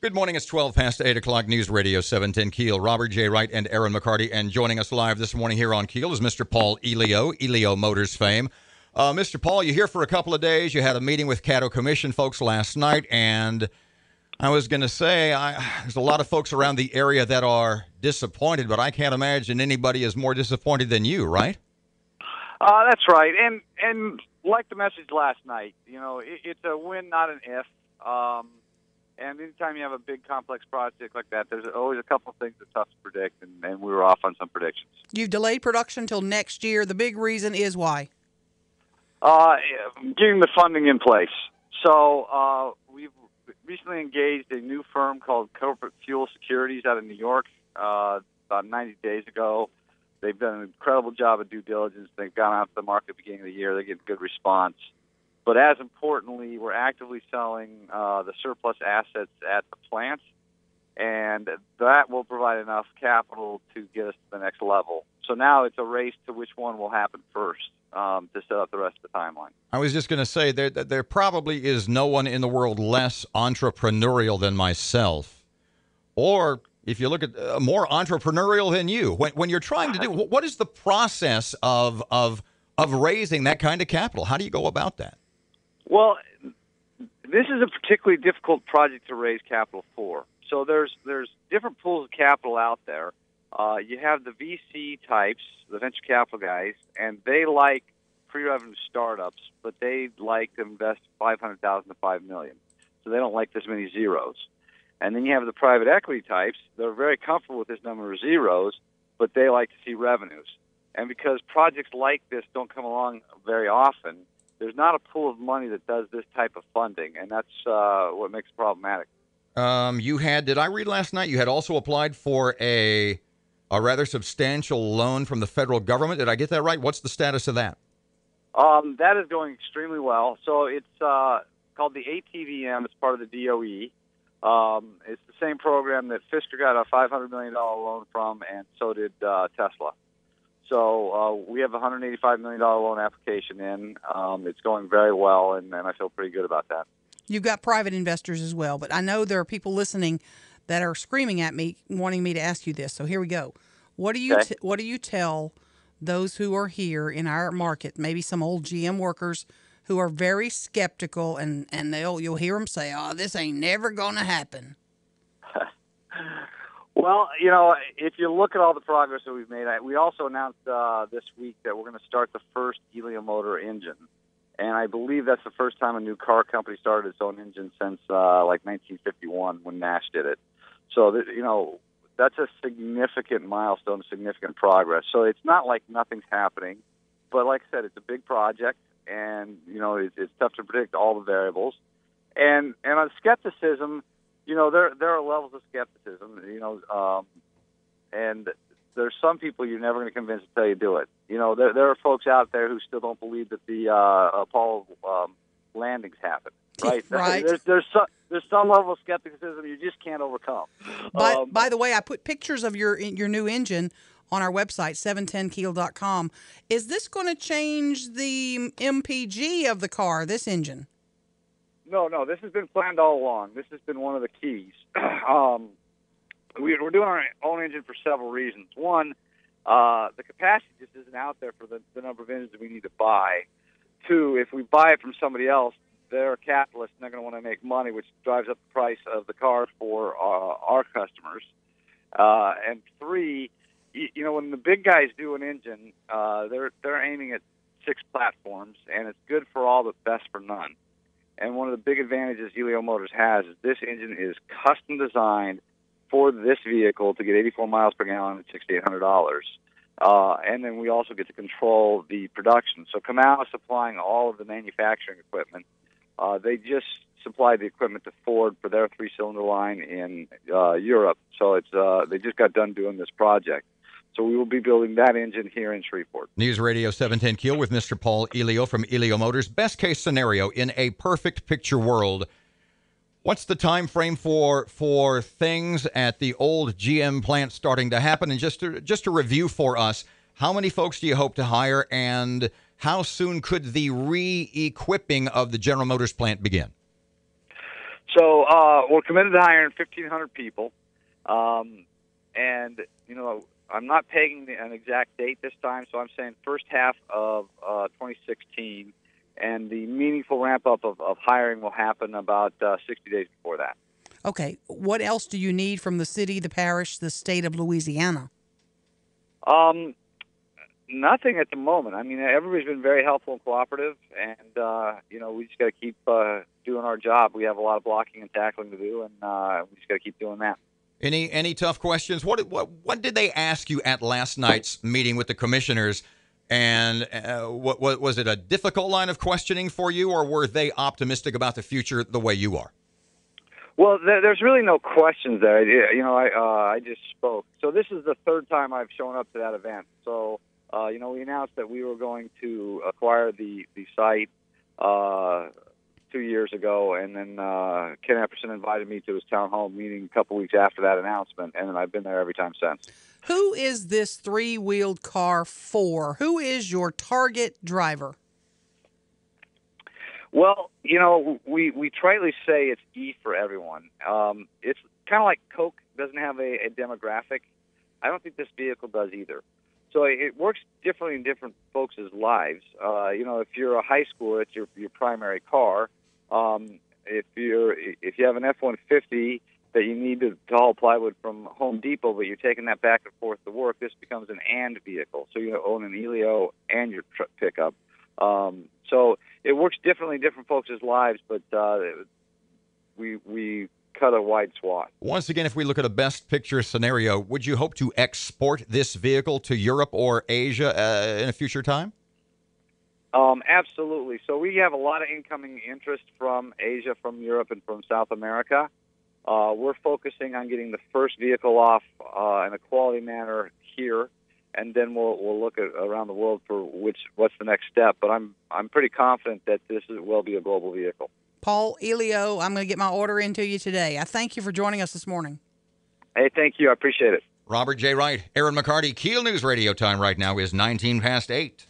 Good morning. It's 12 past 8 o'clock. News Radio 710 KEEL. Robert J. Wright and Aaron McCarty. And joining us live this morning here on KEEL is Mr. Paul Elio, Elio Motors fame. Mr. Paul, you're here for a couple of days. You had a meeting with Caddo Commission folks last night, and I was going to say there's a lot of folks around the area that are disappointed, but I can't imagine anybody is more disappointed than you, right? That's right. And like the message last night, it's a win, not an if. And anytime you have a big complex project like that, there's always a couple of things that's tough to predict, and we were off on some predictions. You've delayed production until next year. The big reason is why? Getting the funding in place. So we've recently engaged a new firm called Corporate Fuel Securities out of New York about 90 days ago. They've done an incredible job of due diligence. They've gone out to the market at the beginning of the year. They get good response. But as importantly, we're actively selling the surplus assets at the plant, and that will provide enough capital to get us to the next level. So now it's a race to which one will happen first to set up the rest of the timeline. I was just going to say there probably is no one in the world less entrepreneurial than myself, or if you look at more entrepreneurial than you. When you're trying to do, what is the process of raising that kind of capital? How do you go about that? Well, this is a particularly difficult project to raise capital for. So there's different pools of capital out there. You have the VC types, the venture capital guys, and they like pre-revenue startups, but they like to invest $500,000 to $5 million. So they don't like this many zeros. And then you have the private equity types. They're very comfortable with this number of zeros, but they like to see revenues. And because projects like this don't come along very often, there's not a pool of money that does this type of funding, and that's what makes it problematic. Did I read last night, you had also applied for a rather substantial loan from the federal government. Did I get that right? What's the status of that? That is going extremely well. So it's called the ATVM. It's part of the DOE. It's the same program that Fisker got a $500 million loan from, and so did Tesla. So we have a $185 million loan application in. It's going very well, and I feel pretty good about that. You've got private investors as well, but I know there are people listening that are screaming at me, wanting me to ask you this. So here we go. What do you tell those who are here in our market, maybe some old GM workers who are very skeptical, and you'll hear them say, "Oh, this ain't never going to happen"? Well, if you look at all the progress that we've made, we also announced this week that we're going to start the first Elio motor engine. And I believe that's the first time a new car company started its own engine since like 1951 when Nash did it. So, that's a significant milestone, significant progress. So it's not like nothing's happening. But like I said, it's a big project, and, it's tough to predict all the variables. And on skepticism, there are levels of skepticism, and there's some people you're never going to convince until you do it. There are folks out there who still don't believe that the Apollo landings happened. Right. Right. There's some level of skepticism you just can't overcome. By the way, I put pictures of your new engine on our website, 710keel.com. Is this going to change the MPG of the car, this engine? No, this has been planned all along. This has been one of the keys. We're doing our own engine for several reasons. One, the capacity just isn't out there for the number of engines that we need to buy. Two, if we buy it from somebody else, they're capitalists and they're going to want to make money, which drives up the price of the car for our customers. And three, when the big guys do an engine, they're aiming at 6 platforms, and it's good for all but best for none. And one of the big advantages Elio Motors has is this engine is custom designed for this vehicle to get 84 miles per gallon at $6,800. And then we also get to control the production. So Kamau is supplying all of the manufacturing equipment. They just supplied the equipment to Ford for their 3-cylinder line in Europe. So they just got done doing this project. So we will be building that engine here in Shreveport. News Radio 710 KEEL with Mr. Paul Elio from Elio Motors. Best case scenario in a perfect picture world. What's the time frame for things at the old GM plant starting to happen? And just to review for us, how many folks do you hope to hire, and how soon could the re-equipping of the General Motors plant begin? So we're committed to hiring 1,500 people, and I'm not pegging an exact date this time. So I'm saying first half of 2016, and the meaningful ramp up of hiring will happen about 60 days before that. Okay. What else do you need from the city, the parish, the state of Louisiana? Nothing at the moment. I mean, everybody's been very helpful and cooperative, and we just got to keep doing our job. We have a lot of blocking and tackling to do, and we just got to keep doing that. Any tough questions? What did they ask you at last night's meeting with the commissioners? And what was it a difficult line of questioning for you, or were they optimistic about the future the way you are? Well, there's really no questions there. I just spoke. So this is the third time I've shown up to that event. So. We announced that we were going to acquire the site 2 years ago, and then Ken Epperson invited me to his town hall meeting a couple weeks after that announcement, and then I've been there every time since. Who is this three-wheeled car for? Who is your target driver? Well, we tritely say it's E for everyone. It's kind of like Coke doesn't have a demographic. I don't think this vehicle does either. So it works differently in different folks' lives. If you're a high schooler, it's your primary car. If you have an F-150 that you need to haul plywood from Home Depot, but you're taking that back and forth to work, this becomes an and vehicle. So you own an Elio and your pickup. So it works differently in different folks' lives, but we cut a wide swath. Once again, if we look at a best picture scenario, would you hope to export this vehicle to Europe or Asia in a future time? Absolutely. So we have a lot of incoming interest from Asia, from Europe, and from South America. We're focusing on getting the first vehicle off in a quality manner here, and then we'll look at around the world for what's the next step. But I'm pretty confident that this will be a global vehicle. Paul, Elio, I'm going to get my order into you today. I thank you for joining us this morning. Hey, thank you. I appreciate it. Robert J. Wright, Aaron McCarty, KEEL News Radio time right now is 19 past 8.